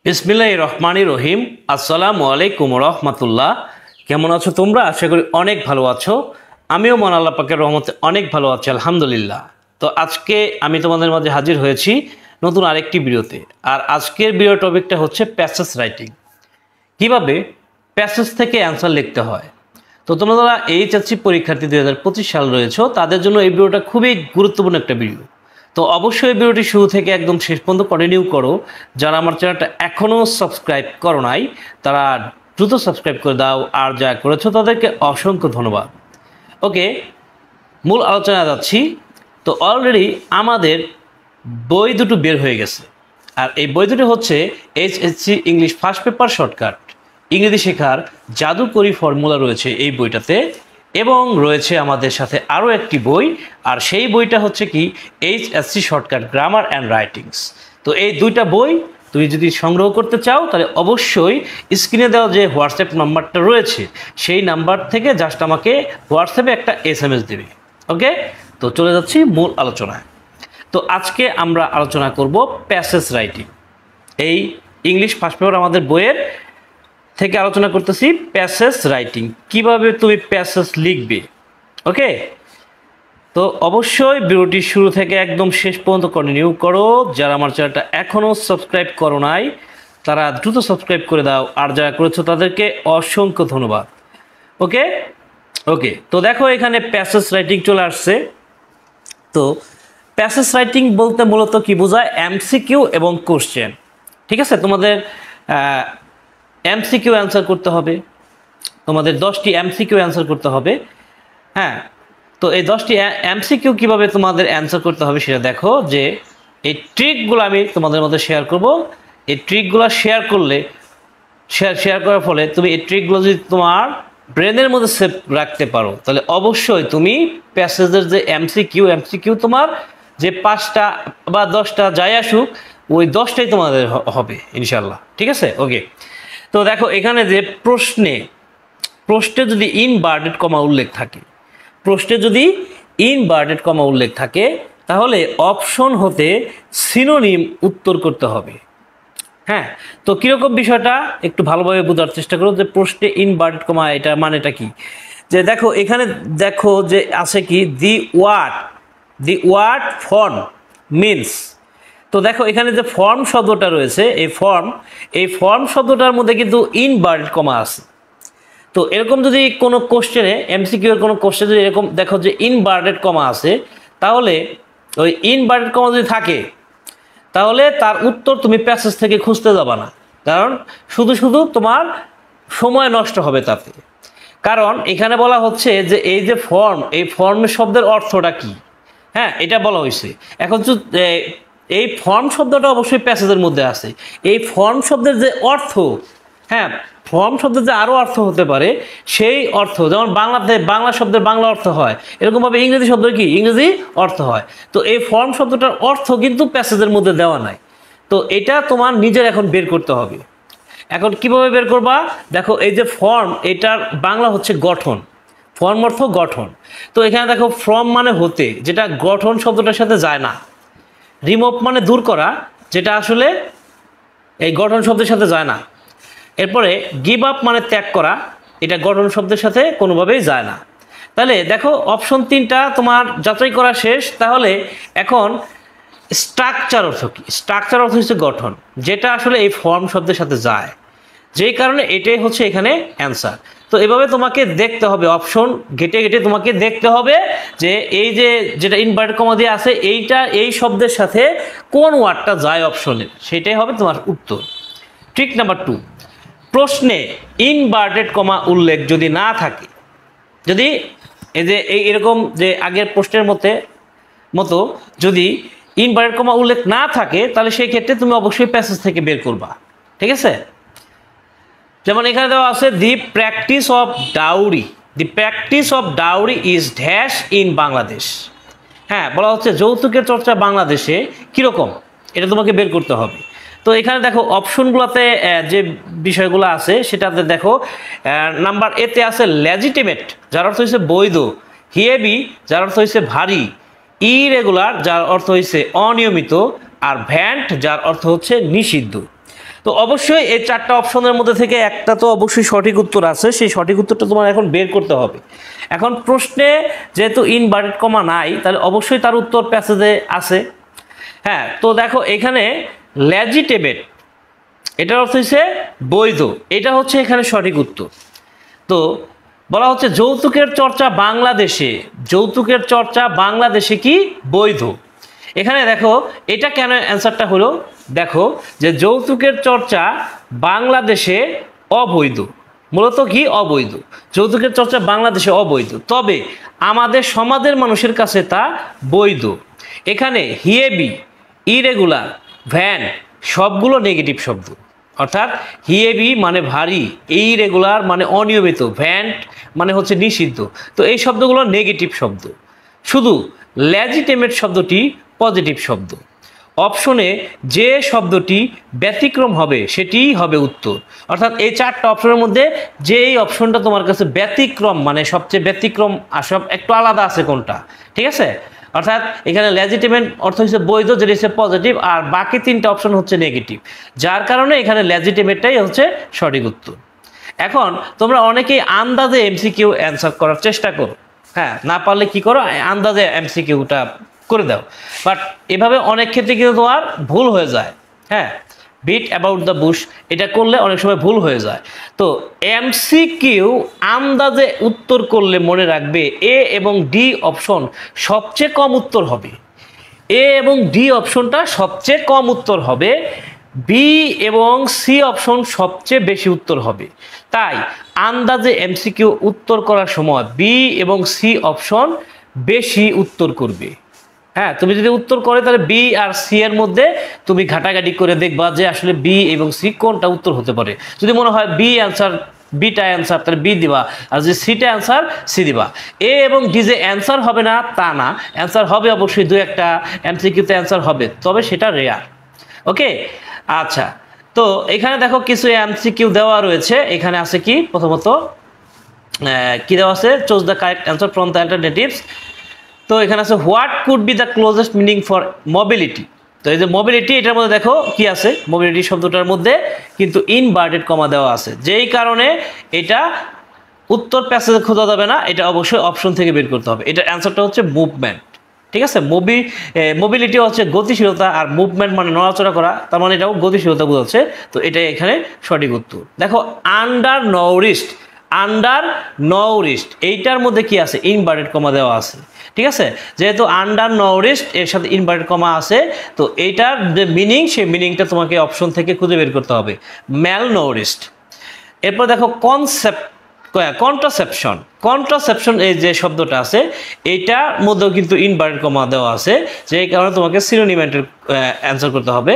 বিসমিল্লাহির রহমানির রহিম। আসসালামু আলাইকুম রহমতুল্লাহ। কেমন আছো তোমরা? আশা করি অনেক ভালো আছো। আমিও মহান আল্লাহ পাকের রহমতে অনেক ভালো আছি, আলহামদুলিল্লাহ। তো আজকে আমি তোমাদের মাঝে হাজির হয়েছি নতুন আরেকটি ভিডিওতে। আর আজকের ভিডিও টপিকটা হচ্ছে প্যাসেজ রাইটিং, কিভাবে প্যাসেজ থেকে অ্যান্সার লিখতে হয়। তো তোমরা যারা এইচএসসি পরীক্ষার্থী 2025 সাল রয়েছে তাদের জন্য এই ভিডিওটা খুবই গুরুত্বপূর্ণ একটা ভিডিও। তো অবশ্যই ভিডিওটি শুরু থেকে একদম শেষ পর্যন্ত কন্টিনিউ করো। যারা আমার চ্যানেলটা এখনও সাবস্ক্রাইব করো নাই তারা দ্রুত সাবস্ক্রাইব করে দাও, আর যা করেছো তাদেরকে অসংখ্য ধন্যবাদ। ওকে, মূল আলোচনায় যাচ্ছি। তো অলরেডি আমাদের বই দুটো বের হয়ে গেছে, আর এই বই দুটো হচ্ছে HSC English first paper shortcut, ইংরেজি শেখার জাদুকরি ফর্মুলা রয়েছে এই বইটাতে, এবং রয়েছে আমাদের সাথে আরও একটি বই, আর সেই বইটা হচ্ছে কি HSC shortcut grammar and writings. তো এই দুইটা বই তুমি যদি সংগ্রহ করতে চাও তাহলে অবশ্যই স্ক্রিনে দেওয়া যে হোয়াটসঅ্যাপ নাম্বারটা রয়েছে সেই নাম্বার থেকে জাস্ট আমাকে হোয়াটসঅ্যাপে একটা SMS দেবে। ওকে, তো চলে যাচ্ছি মূল আলোচনায়। তো আজকে আমরা আলোচনা করব প্যাসেজ রাইটিং। এই ইংলিশ ফার্স্ট পেপার আমাদের বইয়ের থেকে আলোচনা করতেছি প্যাসেজ রাইটিং, কিভাবে তুমি প্যাসেজ লিখবে। ওকে, তো অবশ্যই ভিডিওটি শুরু থেকে একদম শেষ পর্যন্ত কন্টিনিউ করো। যারা আমার চ্যানেলটা এখনও সাবস্ক্রাইব করো নাই তারা দ্রুত সাবস্ক্রাইব করে দাও, আর যারা করেছো তাদেরকে অসংখ্য ধন্যবাদ। ওকে ওকে তো দেখো এখানে প্যাসেজ রাইটিং চলে আসছে। তো প্যাসেজ রাইটিং বলতে মূলত কি বোঝায়? MCQ এবং কোশ্চেন। ঠিক আছে, তোমাদের MCQ অ্যান্সার করতে হবে, তোমাদের 10টি MCQ অ্যান্সার করতে হবে। হ্যাঁ, তো এই 10টি MCQ কীভাবে তোমাদের অ্যান্সার করতে হবে সেটা দেখো, যে এই ট্রিকগুলো আমি তোমাদের মধ্যে শেয়ার করব। এই ট্রিকগুলো শেয়ার করার ফলে তুমি এই ট্রিকগুলো যদি তোমার ব্রেনের মধ্যে সেভ রাখতে পারো তাহলে অবশ্যই তুমি প্যাসেজের যে MCQ তোমার যে 5টা বা 10টা যাই আসুক ওই 10টাই তোমাদের হবে ইনশাল্লাহ। ঠিক আছে, ওকে। তো দেখো এখানে যে প্রশ্নে যদি ইনভার্টেড কমা উল্লেখ থাকে, উল্লেখ থাকে তাহলে অপশন হতে সিনোনিম উত্তর করতে হবে। হ্যাঁ, তো কীরকম বিষয়টা একটু ভালোভাবে বোঝার চেষ্টা করো যে প্রশ্নে ইনভার্টেড কমা এটা মানেটা কি। যে দেখো এখানে দেখো যে আছে কি দি ওয়ার্ড ফর্ম মিনস। তো দেখো এখানে যে ফর্ম শব্দটা রয়েছে এই ফর্ম শব্দটার মধ্যে কিন্তু ইনভার্টেড কমা আছে। তো এরকম যদি কোনো কোশ্চেনে MCQ এর কোনো কোশ্চেনে যদি এরকম দেখো যে ইনভার্টেড কমা আছে, তাহলে ওই ইনভার্টেড কমা যদি থাকে তাহলে তার উত্তর তুমি প্যাসেজ থেকে খুঁজতে যাবা না, কারণ শুধু তোমার সময় নষ্ট হবে তাতে। কারণ এখানে বলা হচ্ছে যে এই যে এই ফর্মের শব্দের অর্থটা কি, হ্যাঁ এটা বলা হয়েছে। এখন এই ফর্ম শব্দটা অবশ্যই প্যাসেজের মধ্যে আছে। এই ফর্ম শব্দের যে অর্থ, হ্যাঁ ফর্ম শব্দের যে আরও অর্থ হতে পারে সেই অর্থ, যেমন বাংলা শব্দের বাংলা অর্থ হয়, এরকমভাবে ইংরেজি শব্দের কি ইংরেজি অর্থ হয়। তো এই ফর্ম শব্দটার অর্থ কিন্তু প্যাসেজের মধ্যে দেওয়া নাই। তো এটা তোমার নিজের এখন বের করতে হবে। এখন কিভাবে বের করবা? দেখো এই যে ফর্ম, এটার বাংলা হচ্ছে গঠন, ফর্ম অর্থ গঠন। তো এখানে দেখো ফ্রম মানে হতে, যেটা গঠন শব্দটার সাথে যায় না। রিমুভ মানে দূর করা, যেটা আসলে এই গঠন শব্দের সাথে যায় না। এরপরে গিভ আপ মানে ত্যাগ করা, এটা গঠন শব্দের সাথে কোনোভাবেই যায় না। তাহলে দেখো অপশন 3টা তোমার যাচাই করা শেষ। তাহলে এখন স্ট্রাকচার অর্থ কি? স্ট্রাকচার অর্থ হচ্ছে গঠন, যেটা আসলে এই ফর্ম শব্দের সাথে যায়, যেই কারণে এটাই হচ্ছে এখানে অ্যান্সার। তো এভাবে তোমাকে দেখতে হবে, অপশন ঘেটে তোমাকে দেখতে হবে যে এই যেটা ইনভার্টেড কমা দিয়ে আছে এই শব্দের সাথে কোন ওয়ার্ডটা যায় অপশনের, সেটাই হবে তোমার উত্তর। ট্রিক নাম্বার 2, প্রশ্নে ইনভার্টেড কমা উল্লেখ যদি না থাকে, যদি এই যে এরকম যে আগের প্রশ্নের মতো যদি ইনভার্টেড কমা উল্লেখ না থাকে তাহলে সেই ক্ষেত্রে তুমি অবশ্যই প্যাসেজ থেকে বের করবা। ঠিক আছে, যেমন এখানে দেওয়া আছে the practice of dowry is dash in Bangladesh. হ্যাঁ, বলা হচ্ছে যৌতুকের চর্চা বাংলাদেশে কীরকম, এটা তোমাকে বের করতে হবে। তো এখানে দেখো অপশনগুলোতে যে বিষয়গুলো আছে সেটাতে দেখো নাম্বার এতে আছে লেজিটিমেট, যার অর্থ হচ্ছে বৈধ, হেভি যার অর্থ হচ্ছে ভারী, ইরেগুলার যার অর্থ হচ্ছে অনিয়মিত, আর ভ্যান্ট যার অর্থ হচ্ছে নিষিদ্ধ। তো অবশ্যই এই 4টা অপশনের মধ্যে থেকে একটা তো অবশ্যই সঠিক উত্তর আছে, সেই সঠিক উত্তরটা তোমার এখন বের করতে হবে। এখন প্রশ্নে যেহেতু ইনভার্টেড কমা নাই, তাহলে অবশ্যই তার উত্তর প্যাসেজে আছে। হ্যাঁ, তো দেখো এখানে লেজিটিমেট, এটার অর্থ হচ্ছে বৈধ, এটা হচ্ছে এখানে সঠিক উত্তর। তো বলা হচ্ছে যৌতুকের চর্চা বাংলাদেশে, যৌতুকের চর্চা বাংলাদেশে কি বৈধ। এখানে দেখো এটা কেন অ্যান্সারটা হলো, দেখো যে যৌতুকের চর্চা বাংলাদেশে অবৈধ, মূলত কি অবৈধ, যৌতুকের চর্চা বাংলাদেশে অবৈধ, তবে আমাদের সমাজের মানুষের কাছে তা বৈধ। এখানে হিয়েবি, ইরেগুলার, ভ্যান সবগুলো নেগেটিভ শব্দ, অর্থাৎ হিয়েবি মানে ভারী, ইরেগুলার মানে অনিয়মিত, ভ্যান মানে হচ্ছে নিষিদ্ধ। তো এই শব্দগুলো নেগেটিভ শব্দ, শুধু লেজিটিমেট শব্দটি পজিটিভ শব্দ। অপশনে যে শব্দটি ব্যতিক্রম হবে সেটিই হবে উত্তর, অর্থাৎ এই 4টা অপশনের মধ্যে যেই অপশনটা তোমার কাছে ব্যতিক্রম মানে সবচেয়ে ব্যতিক্রম আর সব একটু আলাদা আছে কোনটা, ঠিক আছে। অর্থাৎ এখানে লেজিটিমেট অর্থ হচ্ছে বৈধ, যেটা হচ্ছে পজিটিভ, আর বাকি 3টা অপশন হচ্ছে নেগেটিভ, যার কারণে এখানে লেজিটিমেটটাই হচ্ছে সঠিক উত্তর। এখন তোমরা অনেকেই আন্দাজে এমসিকিউ অ্যান্সার করার চেষ্টা করো, হ্যাঁ, না পারলে কি করো, আন্দাজে এমসিকিউটা করে দাও, বাট এভাবে অনেক ক্ষেত্রে কিন্তু তোমার ভুল হয়ে যায়। হ্যাঁ, বিট অ্যাবাউট দ্য বুশ এটা করলে অনেক সময় ভুল হয়ে যায়। তো এমসিকিউ আন্দাজে উত্তর করলে মনে রাখবে এ এবং ডি অপশন সবচেয়ে কম উত্তর হবে, এ এবং ডি অপশনটা সবচেয়ে কম উত্তর হবে, বি এবং সি অপশন সবচেয়ে বেশি উত্তর হবে। তাই আন্দাজে এমসিকিউ উত্তর করার সময় বি এবং সি অপশন বেশি উত্তর করবে। হ্যাঁ, তুমি যদি উত্তর করে তাহলে বি আর সি এর মধ্যে তুমি ঘাটাঘাটি করে দেখবা যে আসলে বি এবং সি কোনটা উত্তর হতে পারে। যদি মনে হয় বি অ্যান্সার, বিটা অ্যান্সার, তাহলে বি দিবা, আর যদি সিটা অ্যান্সার সি দিবা। এ এবং ডি যে অ্যান্সার হবে না তা না, অ্যান্সার হবে অবশ্যই, 2-1টা এমসিকিউতে অ্যান্সার হবে, তবে সেটা রেয়ার। ওকে, আচ্ছা, তো এখানে দেখো কিছু এমসিকিউ দেওয়া রয়েছে। এখানে আছে কি, প্রথমত কি দেওয়া আছে, choose the correct answer from the alternatives. তো এখানে আছে what could be the closest meaning for mobility. তো এই যে মোবিলিটি, এটার মধ্যে দেখো কি আছে, মোবিলিটি শব্দটার মধ্যে কিন্তু ইনভার্টেড কমা দেওয়া আছে, যেই কারণে এটা উত্তর প্যাসেজে খোঁজা যাবে না, এটা অবশ্যই অপশন থেকে বের করতে হবে। এটার অ্যান্সারটা হচ্ছে মুভমেন্ট, ঠিক আছে। মোবিলিটি হচ্ছে গতিশীলতা, আর মুভমেন্ট মানে নড়াচড়া করা, তার মানে এটাও গতিশীলতা বোঝাচ্ছে। তো এটাই এখানে সঠিক উত্তর। দেখো আন্ডার নাউরিশড, আন্ডার নাউরিশড এইটার মধ্যে কি আছে, ইনভার্টেড কমা দেওয়া আছে, ঠিক আছে। যেহেতু আন্ডার নাউরিশড এর সাথে ইনভার্টেড কমা আছে, তো এইটার যে মিনিং, সেই মিনিংটা তোমাকে অপশন থেকে খুঁজে বের করতে হবে, ম্যাল নাউরিশড। এরপর দেখো কন্ট্রাসেপশন, কন্ট্রাসেপশন এই যে শব্দটা আছে, এইটার মধ্যেও কিন্তু ইনভার্টেড কমা দেওয়া আছে, যেই কারণে তোমাকে সিনোনিমের অ্যান্সার করতে হবে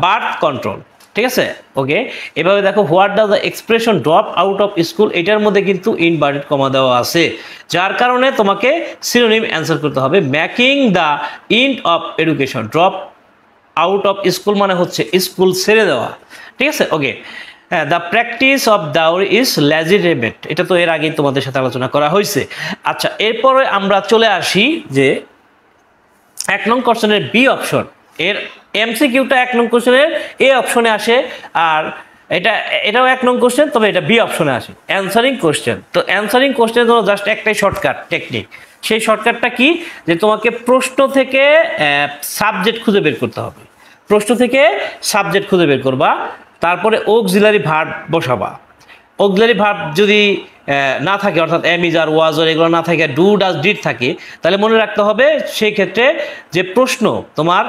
বার্থ কন্ট্রোল, ঠিক আছে। ওকে, এভাবে দেখো what does the expression drop out of school, এটার মধ্যে কিন্তু ইনভার্টেড কমা দেওয়া আছে, যার কারণে তোমাকে সিনোনিম অ্যান্সার করতে হবে making the end of education. Drop out of school মানে হচ্ছে স্কুল ছেড়ে দেওয়া, ঠিক আছে। ওকে, হ্যাঁ, the practice of dowry is legitimate, এটা তো এর আগেই তোমাদের সাথে আলোচনা করা হয়েছে। আচ্ছা, এরপরে আমরা চলে আসি যে 1 নং কোশ্চেনের বি অপশন, এর এমসিকিউটা 1 নং কোশ্চেনের এ অপশনে আসে, আর এটাও 1 নং কোশ্চেন, তবে এটা বি অপশনে আসে, অ্যান্সারিং কোশ্চেন। তো অ্যান্সারিং কোশ্চেনের জন্য জাস্ট একটাই শর্টকাট টেকনিক, সেই শর্টকাটটা কি, যে তোমাকে প্রশ্ন থেকে সাবজেক্ট খুঁজে বের করতে হবে, প্রশ্ন থেকে সাবজেক্ট খুঁজে বের করবা, তারপরে অক্সিলারি ভার্ব বসাবা। অক্সিলারি ভার্ব যদি না থাকে, অর্থাৎ এম ইজ আর ওয়াজ আর এগুলো না থাকে, ডু ডাজ ডিড থাকে, তাহলে মনে রাখতে হবে সেই ক্ষেত্রে যে প্রশ্ন তোমার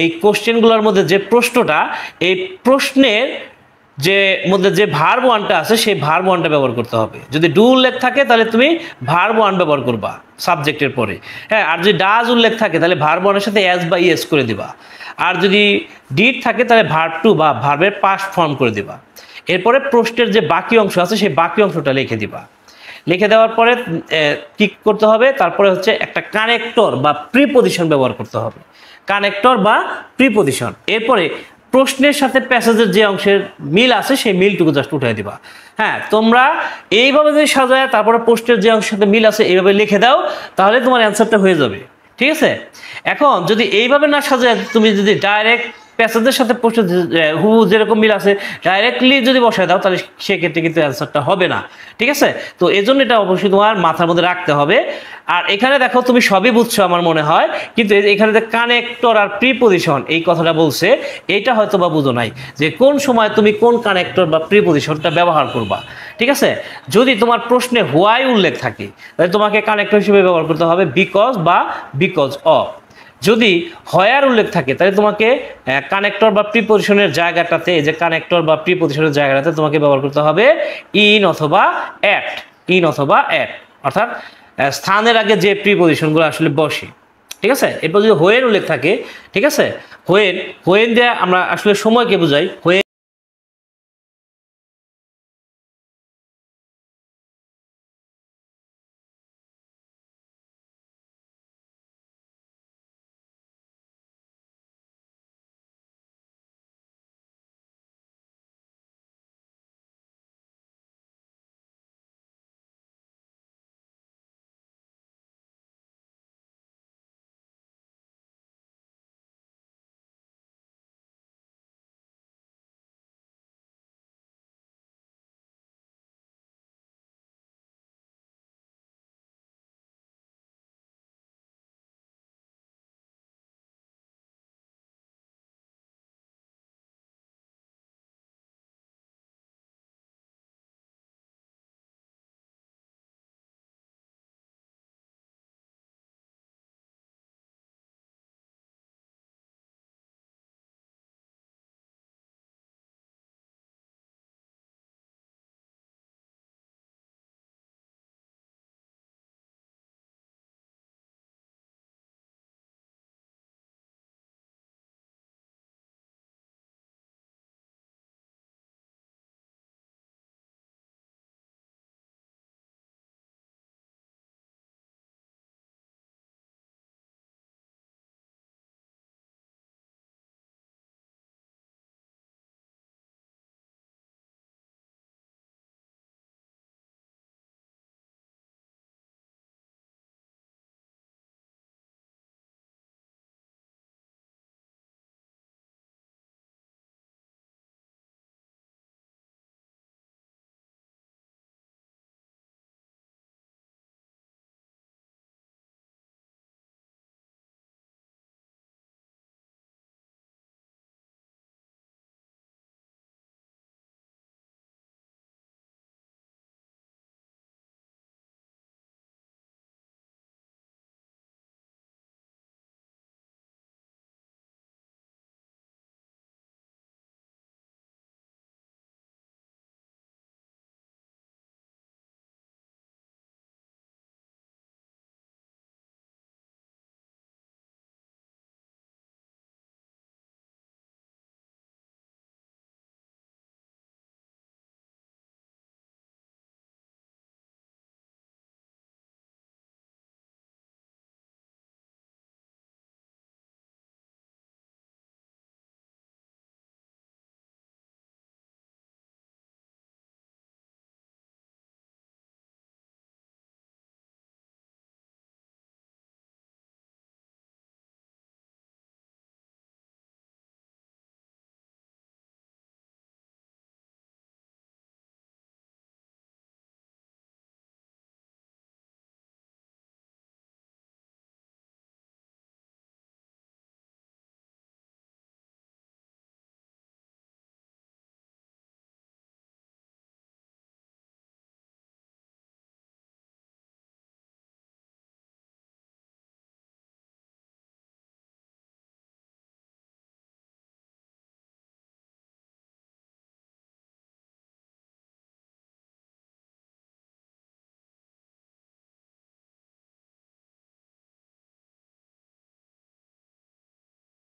এই কোশ্চেনগুলোর মধ্যে যে প্রশ্নটা, এই প্রশ্নের যে মধ্যে যে ভার্ব ওয়ানটা আছে সেই ভার্ব ওয়ানটা ব্যবহার করতে হবে। যদি ডু উল্লেখ থাকে তাহলে তুমি ভার্ব ওয়ান ব্যবহার করবা সাবজেক্টের পরে, হ্যাঁ। আর যদি ডাজ উল্লেখ থাকে তাহলে ভার্ব ওয়ানের সাথে এস বা ইএস করে দিবা, আর যদি ডিড থাকে তাহলে ভার্ব টু বা ভার্বের পাস্ট ফর্ম করে দিবা। এরপরে প্রশ্নের যে বাকি অংশ আছে সেই বাকি অংশটা লিখে দিবা। লিখে দেওয়ার পরে কি করতে হবে, তারপরে হচ্ছে একটা কানেক্টর বা প্রিপজিশন ব্যবহার করতে হবে, কানেক্টর বা প্রিপজিশন। এরপরে প্রশ্নের সাথে প্যাসেজের যে অংশের মিল আছে সেই মিলটুকু জাস্ট উঠাই দিবা। হ্যাঁ, তোমরা এইভাবে যদি সাজায় তারপরে প্রশ্নের যে অংশের সাথে মিল আছে এইভাবে লিখে দাও, তাহলে তোমার অ্যান্সারটা হয়ে যাবে, ঠিক আছে। এখন যদি এইভাবে না সাজায় তুমি যদি ডাইরেক্ট প্যাসেজের সাথে প্রশ্ন হু যেরকম মিল আছে ডাইরেক্টলি যদি বসায় দাও তাহলে সেক্ষেত্রে কিন্তু অ্যান্সারটা হবে না, ঠিক আছে? তো এই জন্য এটা অবশ্যই তোমার মাথার মধ্যে রাখতে হবে। আর এখানে দেখো তুমি সবই বুঝছো আমার মনে হয়, কিন্তু এখানে যে কানেক্টর আর প্রিপজিশন এই কথাটা বলছে, এইটা হয়তো বা বুঝো নাই যে কোন সময় তুমি কোন কানেক্টর বা প্রিপজিশনটা ব্যবহার করবা, ঠিক আছে? যদি তোমার প্রশ্নে হোয়াই উল্লেখ থাকে তাহলে তোমাকে কানেক্টর হিসেবে ব্যবহার করতে হবে বিকজ বা বিকজ অফ। যদি হয়ার উল্লেখ থাকে তাহলে তোমাকে কানেক্টর বা প্রিপজিশনের জায়গাটাতে, যে কানেক্টর বা প্রিপজিশনের জায়গাটাতে তোমাকে ব্যবহার করতে হবে ইন অথবা অ্যাট, ইন অথবা অ্যাট, অর্থাৎ স্থানের আগে যে প্রিপজিশনগুলো আসলে বসে, ঠিক আছে? এরপর যদি হোয়ের উল্লেখ থাকে, ঠিক আছে, হোয়েন, হোয়েন দিয়ে আমরা আসলে সময়কে বোঝাই। হোয়েন